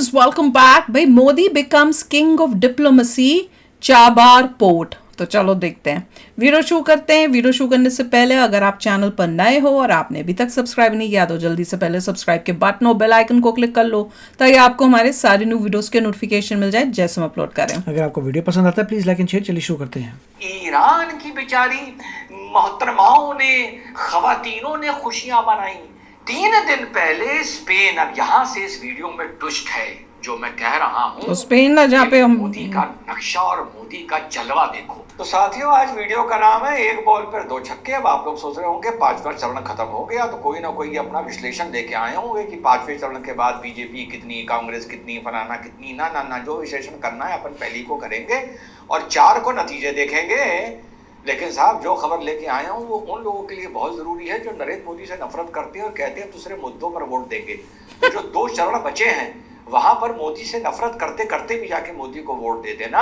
Guys welcome back. भाई Modi becomes king of diplomacy, Chabahar port. तो चलो देखते हैं, वीडियो शुरू करते हैं। वीडियो शुरू करने से पहले अगर आप चैनल पर नए हो और आपने अभी तक सब्सक्राइब नहीं किया तो जल्दी से पहले सब्सक्राइब के बटन और बेल आइकन को क्लिक कर लो ताकि आपको हमारे सारे न्यू वीडियोस के नोटिफिकेशन मिल जाए जैसे हम अपलोड करें। अगर आपको वीडियो पसंद आता है प्लीज लाइक एंड शेयर। चलिए शुरू करते हैं। ईरान की बेचारी मोहतरमाओं ने, खवातीनों ने खुशियां मनाई। 3 दिन पहले स्पेन, अब यहां से इस वीडियो में ट्विस्ट है जो मैं कह रहा हूं, तो स्पेन ना जहाँ पे हम मोदी का नक्शा और मोदी का जलवा देखो। तो साथियों, आज वीडियो का नाम है एक बॉल पर 2 छक्के। अब आप लोग सोच रहे होंगे 5वां चरण खत्म हो गया, तो कोई ना कोई अपना विश्लेषण लेके आए होंगे कि 5वें चरण के बाद बीजेपी कितनी, कांग्रेस कितनी, फलाना कितनी। ना ना ना, जो विश्लेषण करना है अपन पहली को करेंगे और 4 को नतीजे देखेंगे। लेकिन साहब, जो खबर लेके आया हूँ वो उन लोगों के लिए बहुत जरूरी है जो नरेंद्र मोदी से नफरत करते हैं और कहते हैं दूसरे मुद्दों पर वोट देंगे। तो जो 2 चरण बचे हैं वहां पर मोदी से नफरत करते करते भी जाके मोदी को वोट दे देना,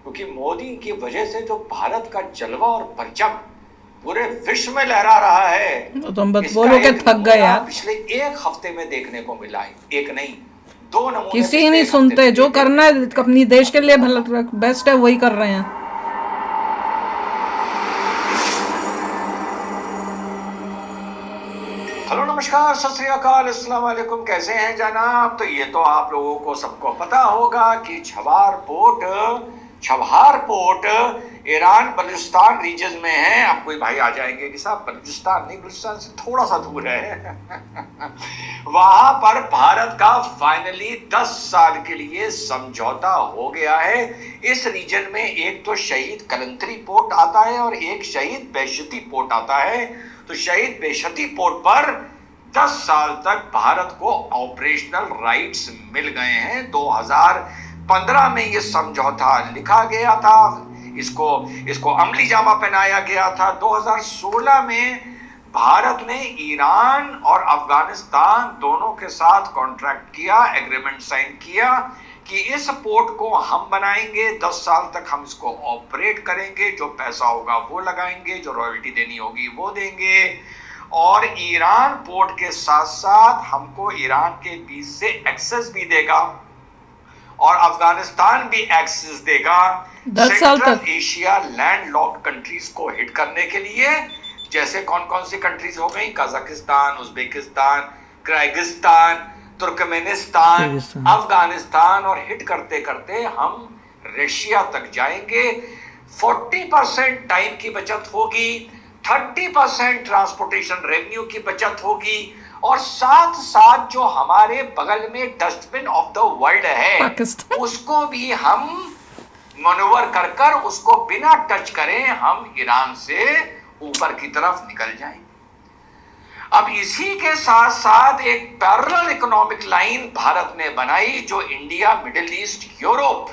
क्योंकि मोदी की वजह से जो भारत का जलवा और परचम पूरे विश्व में लहरा रहा है, तो हम बस बोलो के थक गए यार। पिछले 1 हफ्ते में देखने को मिला है। एक नहीं, 2 नमूने किसी नहीं सुनते। जो करना है अपनी देश के लिए भला बेस्ट है वही कर रहे हैं। हेलो, नमस्कार, सत श्री अकाल, अस्सलाम वालेकुम। कैसे हैं जनाब? तो ये तो आप लोगों को सबको पता होगा कि Chabahar port Iran Balochistan reason में है। अब कोई भाई आ जाएंगे कि साहब बलूचिस्तान नहीं, बलूचिस्तान से थोड़ा सा दूर है। वहां पर भारत का फाइनली 10 साल के लिए समझौता हो गया है। इस रीजन में एक तो शहीद कलंतरी पोर्ट आता है और एक शहीद बेशती पोर्ट आता है। तो शहीद बेशती पोर्ट पर 10 साल तक भारत को ऑपरेशनल राइट्स मिल गए हैं। 2015 में ये समझौता लिखा गया था, इसको अमली जामा पहनाया गया था। 2016 में भारत ने ईरान और अफगानिस्तान दोनों के साथ कॉन्ट्रैक्ट किया, एग्रीमेंट साइन किया कि इस पोर्ट को हम बनाएंगे, 10 साल तक हम इसको ऑपरेट करेंगे, जो पैसा होगा वो लगाएंगे, जो रॉयल्टी देनी होगी वो देंगे, और ईरान पोर्ट के साथ साथ हमको ईरान के बीच से एक्सेस भी देगा और अफगानिस्तान भी एक्सेस देगा 10 साल तक एशिया लैंडलॉक्ड कंट्रीज को हिट करने के लिए। जैसे कौन कौन सी कंट्रीज हो गई? Kazakhstan, Uzbekistan, Kyrgyzstan, Turkmenistan, Afghanistan, और हिट करते करते हम रशिया तक जाएंगे। 40% टाइम की बचत होगी, 30% ट्रांसपोर्टेशन रेवेन्यू की बचत होगी, और साथ साथ जो हमारे बगल में डस्टबिन ऑफ द वर्ल्ड है उसको भी हम मनोवर कर कर उसको बिना टच करें हम ईरान से ऊपर की तरफ निकल जाएंगे। अब इसी के साथ साथ एक पैरेलल इकोनॉमिक लाइन भारत ने बनाई, जो India, middle east, Europe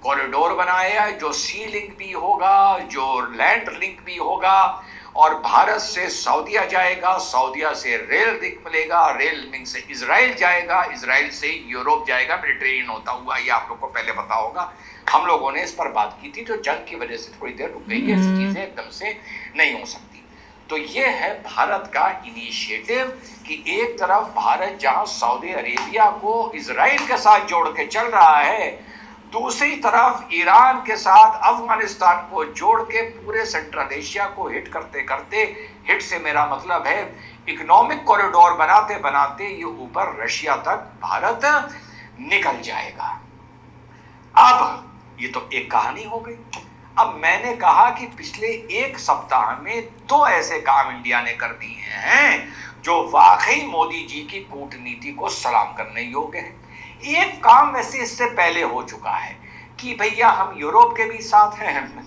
corridor बनाया है, जो सी लिंक भी होगा, जो लैंड लिंक भी होगा, और भारत से सऊदीया जाएगा, सऊदीया से रेल लिंक मिलेगा, रेल लिंक से इजराइल जाएगा, इजराइल से यूरोप जाएगा, मेडिटेरेनियन होता हुआ। ये आप लोग को पहले पता होगा, हम लोगों ने इस पर बात की थी, तो जंग की वजह से थोड़ी देर रुक गई है, ऐसी चीजें एकदम से नहीं हो सकती। तो ये है भारत का इनिशिएटिव कि एक तरफ भारत जहां सऊदी अरेबिया को इजराइल के साथ जोड़ के चल रहा है, दूसरी तरफ ईरान के साथ अफगानिस्तान को जोड़ के पूरे सेंट्रल एशिया को हिट करते करते, हिट से मेरा मतलब है इकोनॉमिक कॉरिडोर बनाते बनाते ये ऊपर रशिया तक भारत निकल जाएगा। अब ये तो एक कहानी हो गई। अब मैंने कहा कि पिछले 1 सप्ताह में 2 ऐसे काम इंडिया ने कर दिए हैं जो वाकई मोदी जी की कूटनीति को सलाम करने योग्य है। एक काम वैसे इससे पहले हो चुका है कि भैया हम यूरोप के भी साथ हैं,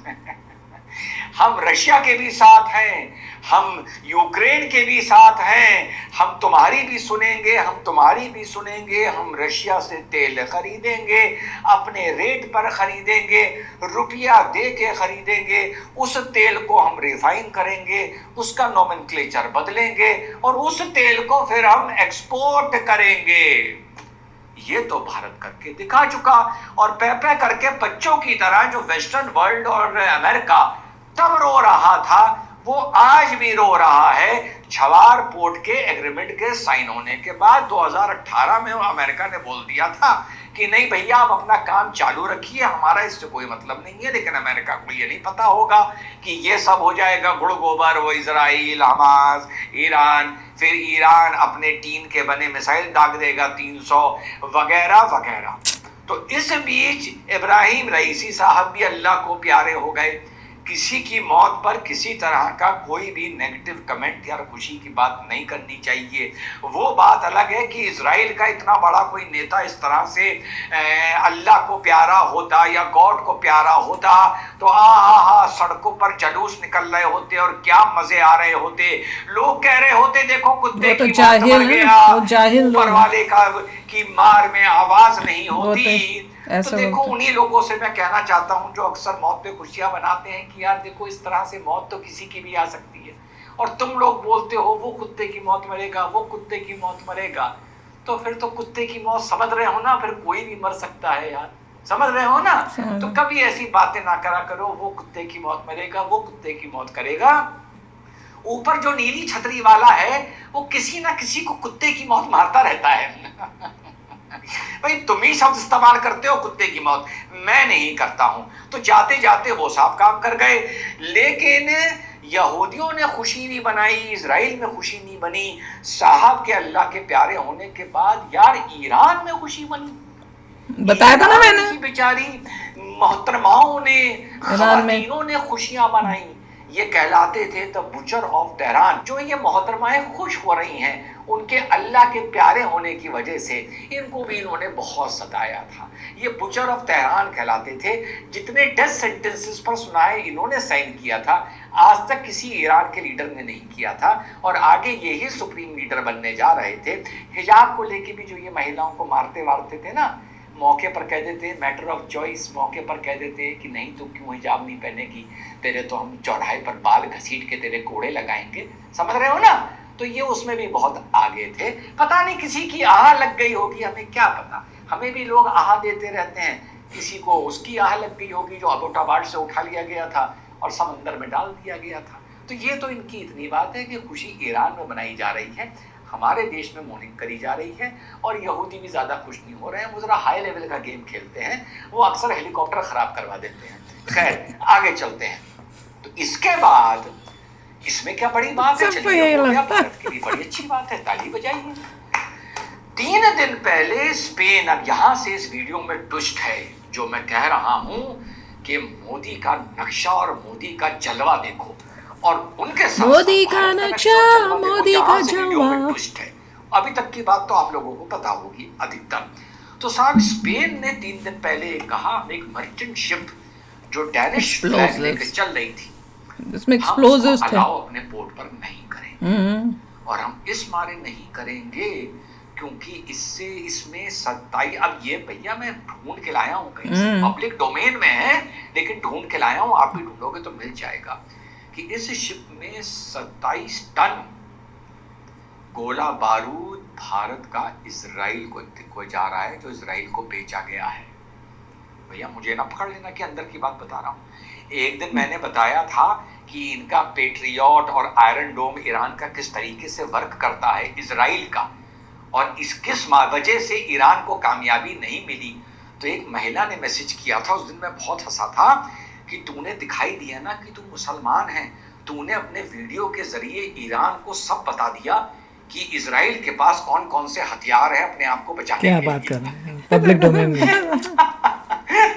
हम रशिया के भी साथ हैं, हम यूक्रेन के भी साथ हैं, हम तुम्हारी भी सुनेंगे, हम तुम्हारी भी सुनेंगे, हम रशिया से तेल खरीदेंगे, अपने रेट पर खरीदेंगे, रुपया दे के खरीदेंगे, उस तेल को हम रिफाइन करेंगे, उसका नोमेनक्लेचर बदलेंगे और उस तेल को फिर हम एक्सपोर्ट करेंगे। ये तो भारत करके दिखा चुका, और पे करके बच्चों की तरह जो वेस्टर्न वर्ल्ड और अमेरिका तब रो रहा था, वो आज भी रो रहा है छवार पोर्ट के एग्रीमेंट के साइन होने के बाद। 2018 में अमेरिका ने बोल दिया था कि नहीं भैया आप अपना काम चालू रखिए, हमारा इससे कोई मतलब नहीं है। लेकिन अमेरिका को ये नहीं पता होगा कि ये सब हो जाएगा गुड़ गोबर, वो इजराइल, हमास, ईरान, फिर ईरान अपने टीन के बने मिसाइल दाग देगा 300 वगैरह वगैरह। तो इस बीच इब्राहिम रईसी साहब भी अल्लाह को प्यारे हो गए। किसी की मौत पर किसी तरह का कोई भी नेगेटिव कमेंट या खुशी की बात नहीं करनी चाहिए। वो बात अलग है कि इजराइल का इतना बड़ा कोई नेता इस तरह से अल्लाह को प्यारा होता या गॉड को प्यारा होता तो आ सड़कों पर जुलूस निकल रहे होते और क्या मजे आ रहे होते। लोग कह रहे होते देखो कुत्ते की मौत मर गया, ऊपर वाले का की मार में आवाज नहीं होती। तो देखो उन्हीं लोगों से मैं कहना चाहता हूं जो अक्सर मौत पे खुशियां बनाते हैं कि यार देखो इस तरह से मौत तो किसी की भी आ सकती है, और तुम लोग बोलते हो वो कुत्ते की मौत मरेगा, वो कुत्ते की मौत मरेगा। तो फिर तो कुत्ते की मौत समझ रहे हो ना, फिर कोई भी मर सकता है यार, समझ रहे हो ना। तो कभी ऐसी बातें ना करा करो, वो कुत्ते की मौत मरेगा, वो कुत्ते की मौत करेगा। ऊपर जो नीली छतरी वाला है वो किसी ना किसी को कुत्ते की मौत मारता रहता है। भाई तुम ही शब्द इस्तेमाल करते हो कुत्ते की मौत, मैं नहीं करता हूं। तो जाते जाते वो साहब काम कर गए। लेकिन यहूदियों ने खुशी नहीं बनाई, इजराइल में खुशी नहीं बनी। साहब के अल्लाह के प्यारे होने के बाद यार ईरान में खुशी बनी। बताया था ना मैंने, बेचारी मोहतरमाओं ने, खवातीनों ने खुशियां बनाई। ये कहलाते थे द बुचर ऑफ तेहरान। जो ये मोहतरमाएं खुश हो रही हैं उनके अल्लाह के प्यारे होने की वजह से, इनको भी इन्होंने बहुत सताया था। ये बुचर ऑफ तेहरान कहलाते थे। जितने डेथ सेंटेंसेस पर सुनाए इन्होंने साइन किया था, आज तक किसी ईरान के लीडर ने नहीं किया था, और आगे यही सुप्रीम लीडर बनने जा रहे थे। हिजाब को लेके भी जो ये महिलाओं को मारते वारते थे ना, मौके पर कह देते मैटर ऑफ चॉइस, मौके पर कह देते कि नहीं तू क्यों हिजाब नहीं पहनेगी, तेरे तो हम चौराहे पर बाल घसीट के तेरे कोड़े लगाएंगे, समझ रहे हो ना। तो ये उसमें भी बहुत आगे थे। पता नहीं किसी की आह लग गई होगी, हमें क्या पता। हमें भी लोग आह देते रहते हैं, किसी को उसकी आह लग गई होगी जो अबोटाबाद से उठा लिया गया था और समंदर में डाल दिया गया था। तो ये तो इनकी इतनी बात है कि खुशी ईरान में मनाई जा रही है, हमारे देश में मॉर्निंग करी जा रही है, और यहूदी भी ज़्यादा खुश नहीं हो रहे हैं। वो ज़रा हाई लेवल का गेम खेलते हैं, वो अक्सर हेलीकॉप्टर ख़राब करवा देते हैं। खैर आगे चलते हैं। तो इसके बाद इसमें क्या बड़ी बात है, चलिए भारत के लिए बड़ी अच्छी बात है, ताली बजाइए। 3 दिन पहले स्पेन, अब यहाँ से इस वीडियो में ट्विस्ट है जो मैं कह रहा हूँ कि मोदी का नक्शा और मोदी का जलवा देखो, और उनके साथ मोदी का नक्शा, मोदी का जलवा है। अभी तक की बात तो आप लोगों को पता होगी अधिकतम। तो साहब स्पेन ने 3 दिन पहले कहा एक मर्चेंट शिप जो डैनिश फ्लैग लेकर चल रही थी, इसमें एक्सप्लोजिव्स थे, अलाउ अपने पोर्ट पर नहीं करें। और हम इस मारे नहीं करेंगे क्योंकि इससे इसमें 27, अब ये भैया मैं ढूंढ के लाया हूँ कहीं से, पब्लिक डोमेन में है लेकिन ढूंढ के लाया हूँ, आप भी ढूंढोगे तो मिल जाएगा कि इस शिप में 27 टन गोला बारूद भारत का इजराइल को जा रहा है, जो इजराइल को बेचा गया है। भैया मुझे ना पकड़ लेना कि अंदर की बात बता रहा हूँ। एक दिन मैंने बताया था कि इनका पेट्रियट और आयरन डोम ईरान का किस तरीके से वर्क करता है इजराइल का, और इस किस वजह से ईरान को कामयाबी नहीं मिली। तो एक महिला ने मैसेज किया था, उस दिन मैं बहुत हंसा था कि तूने दिखाई दिया ना कि तू मुसलमान है, तूने अपने वीडियो के जरिए ईरान को सब बता दिया कि इजराइल के पास कौन कौन से हथियार है अपने आप को बचाने क्या के बात लिए। कर रहे हैं, पब्लिक डोमेन में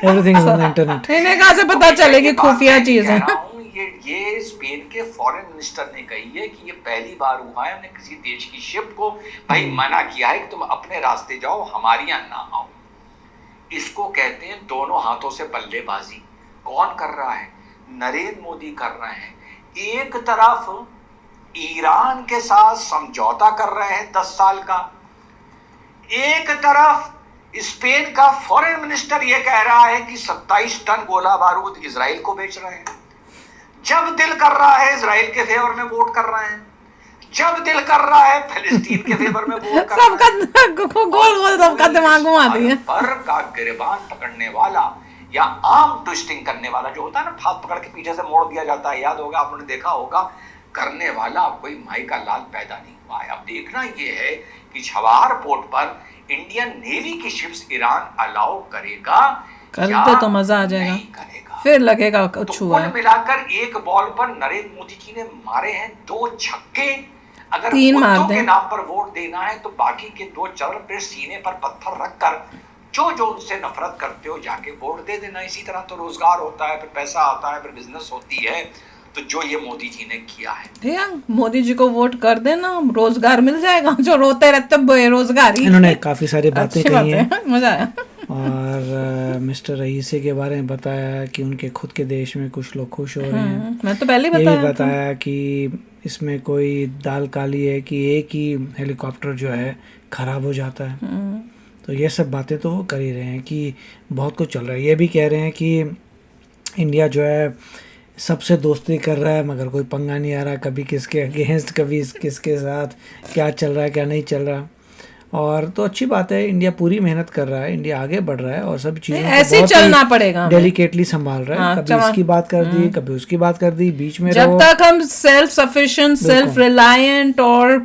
everything is on the internet. इन्हें कहाँ से पता चलेगी खुफिया चीजें। ये स्पेन के फॉरेन मिनिस्टर ने कही है कि ये पहली बार हुआ है, हमने किसी देश की शिप को भाई मना किया है कि तुम अपने रास्ते जाओ, हमारी यहाँ ना आओ। इसको कहते हैं दोनों हाथों से बल्लेबाजी। कौन कर रहा है? नरेंद्र मोदी कर रहे हैं। एक तरफ ईरान के साथ समझौता कर रहे हैं 10 साल का, एक तरफ स्पेन का फॉरेन मिनिस्टर ये कह रहा है कि 27 टन गोला बारूद इजराइल को बेच रहे हैं। जब दिल कर रहा है इजराइल के फेवर में वोट कर रहे हैं, जब दिल कर रहा है फिलिस्तीन के फेवर में वोट कर रहे हैं। सबका गोल गोल सबका दिमाग घुमा दिया। पर का गिरबान पकड़ने वाला या आर्म ट्विस्टिंग करने वाला जो होता है ना, हाथ पकड़ के पीछे से मोड़ दिया जाता है, याद होगा आपने देखा होगा, करने वाला कोई माई का लाल पैदा नहीं हुआ है। अब देखना ये है कि छवार पोर्ट पर इंडियन नेवी की शिप्स ईरान अलाउ करेगा करते तो मजा आ जाएगा, नहीं करेगा, फिर लगेगा तो कुछ हुआ कुल है। मिलाकर एक बॉल पर नरेंद्र मोदी जी ने मारे हैं 2 छक्के। अगर 3 मार मुद्दों दें। के नाम पर वोट देना है तो बाकी के 2 चरण पे सीने पर पत्थर रखकर जो उनसे नफरत करते हो जाके वोट दे देना। इसी तरह तो रोजगार होता है, फिर पैसा आता है, फिर बिजनेस होती है। तो जो ये मोदी जी ने किया है, भैया मोदी जी को वोट कर देना, रोजगार मिल जाएगा। जो रोते रहते बेरोजगारी। इन्होंने काफी सारी बातें अच्छी कही हैं बात है, मजा आया। और मिस्टर रईसी के बारे में बताया कि उनके खुद के देश में कुछ लोग खुश हो रहे हैं। मैं तो पहले ही ये भी बताया था। बताया कि इसमें कोई दाल काली है कि एक ही हेलीकॉप्टर जो है खराब हो जाता है। तो ये सब बातें तो वो कर ही रहे हैं कि बहुत कुछ चल रहा है। ये भी कह रहे हैं कि इंडिया जो है सबसे दोस्ती कर रहा है मगर कोई पंगा नहीं आ रहा, कभी किसके अगेंस्ट, कभी किसके साथ, क्या चल रहा है क्या नहीं चल रहा। और तो अच्छी बात है, इंडिया पूरी मेहनत कर रहा है, इंडिया आगे बढ़ रहा है और सब चीज़ों ऐसे ही चलना पड़ेगा, डेलिकेटली संभाल रहा है। हाँ, कभी इसकी बात कर दी, कभी उसकी बात कर दी, बीच में जब तक हम सेल्फ सफिशिएंट, सेल्फ रिलायंट और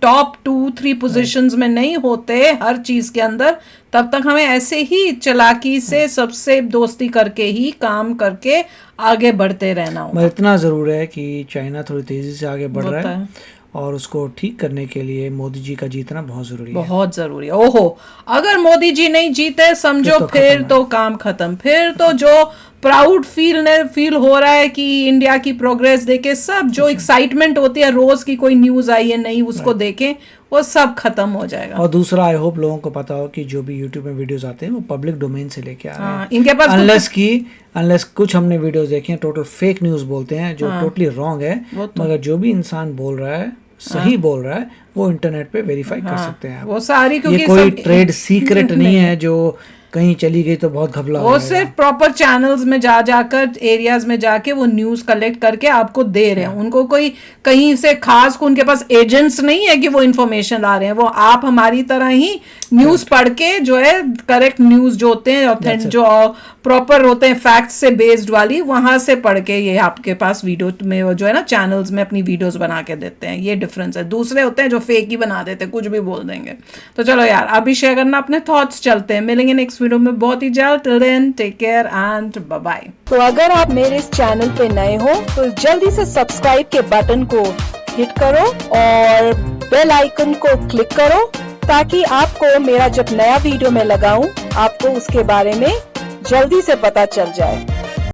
टॉप 2-3 पोजीशंस में नहीं होते हर चीज के अंदर, तब तक हमें ऐसे ही चालाकी से सबसे दोस्ती करके ही काम करके आगे बढ़ते रहना होगा। मगर इतना ज़रूर है कि चाइना थोड़ी तेज़ी से आगे बढ़ रहा है और उसको ठीक करने के लिए मोदी जी का जीतना बहुत ज़रूरी है। बहुत ज़रूरी है। ओहो, अगर मोदी जी नहीं जीते समझो फिर तो काम खत्म। फिर तो जो प्राउड फील हो रहा है कि इंडिया की प्रोग्रेस देखे, सब जो एक्साइटमेंट होती है रोज की कोई न्यूज़ आई है नहीं उसको देखें, वो सब खत्म हो जाएगा। और दूसरा, आई होप लोगों को पता हो कि जो भी यूट्यूब में वीडियोस आते हैं वो पब्लिक डोमेन से लेके आ रहे हैं। इनके पास अनलेस कुछ हमने वीडियोस देखे हैं टोटल फेक न्यूज़ बोलते हैं जो टोटली रॉन्ग है, मगर जो भी इंसान बोल रहा है सही बोल रहा है वो इंटरनेट पे वेरीफाई कर सकते हैं आप। वो सारी, क्योंकि ये कोई ट्रेड सीक्रेट नहीं है जो कहीं चली गई तो बहुत घबला वो सिर्फ प्रॉपर चैनल्स में जाकर एरियाज में जाके वो न्यूज कलेक्ट करके आपको दे रहे हैं। उनको कोई कहीं से खास को उनके पास एजेंट्स नहीं है कि वो इन्फॉर्मेशन ला रहे हैं। वो आप हमारी तरह ही न्यूज पढ़ के जो है करेक्ट न्यूज जो होते हैं ऑथेंटिक जो प्रॉपर होते हैं फैक्ट से बेस्ड वाली, वहां से पढ़ के ये आपके पास वीडियो में जो है ना चैनल्स में अपनी वीडियोस बना के देते हैं। ये डिफरेंस है। दूसरे होते हैं जो फेक ही बना देते हैं, कुछ भी बोल देंगे। तो चलो यार, अभी शेयर करना अपने थॉट्स। चलते हैं, मिलेंगे नेक्स्ट वीडियो में बहुत ही जल्द। Till then take care and bye bye. तो अगर आप मेरे इस चैनल पे नए हो तो जल्दी से सब्सक्राइब के बटन को हिट करो और बेल आइकन को क्लिक करो ताकि आपको मेरा जब नया वीडियो मैं लगाऊं आपको उसके बारे में जल्दी से पता चल जाए।